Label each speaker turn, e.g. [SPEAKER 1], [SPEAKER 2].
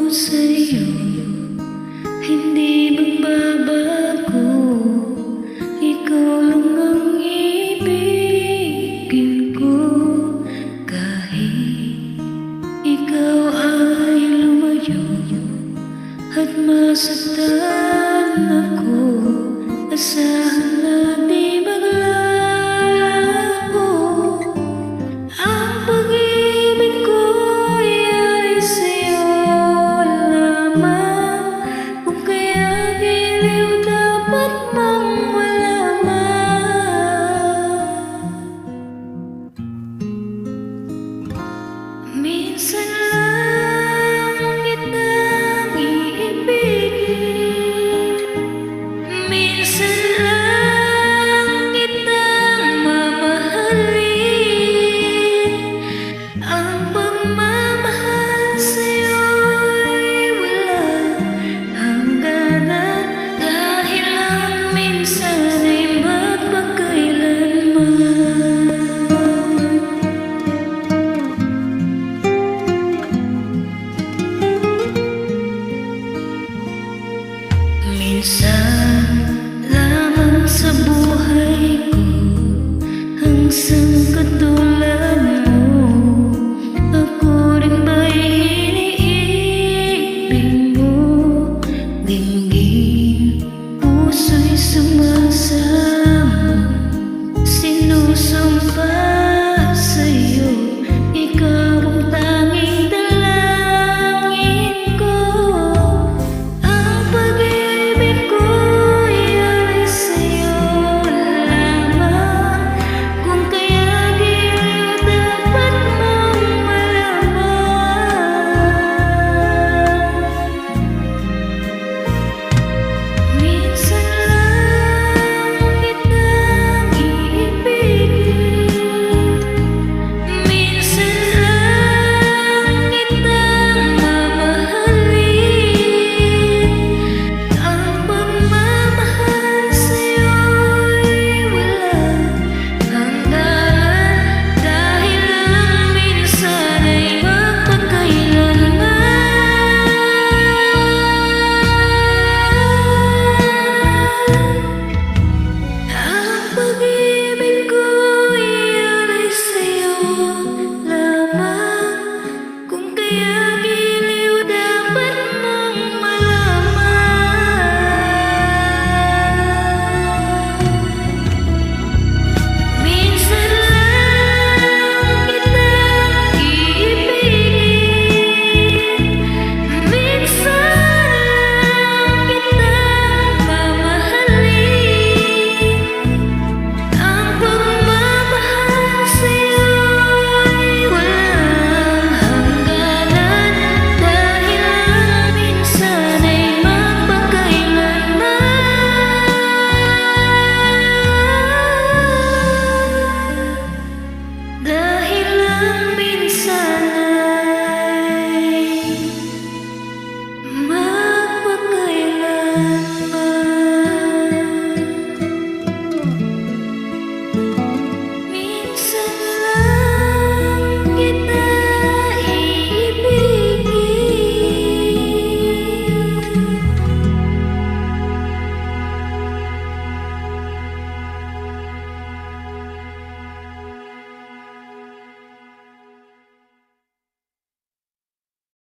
[SPEAKER 1] sa'yo, hindi magbabago. Ikaw lang ang ibigin ko. Kahit ikaw ay lumayo at masaktan ako, asahan na di maglaho. Ang pag-ibig ko'y ay sa'yo lamang, kung kaya giliw dapat mong malaman. Minsan lang kitang iibigin, minsan lang kitang mamahalin. Ang pagmamahal sa'yo'y walang hangganan, dahil lang minsan ay magpakailanman. Minsan lamang sa buhay ko ang katulad mo. Ako rin ba'y iniibig mo? Dinggin, puso'y sumasama, sinusumpa sa'yo, ikaw ang tanging dalangin ko. Ang pag-ibig ko'y ay sa'yo lamang, kung kaya giliw dapat mong malaman. Minsan lang kitang iibigin, minsan lang kitang mamahalin. Ang pagmamahal sa'yo'y walang hangganan, dahil lang minsan ay magpakailanman. Ang pag-ibig ko'y ay sa'yo lamang, kung kaya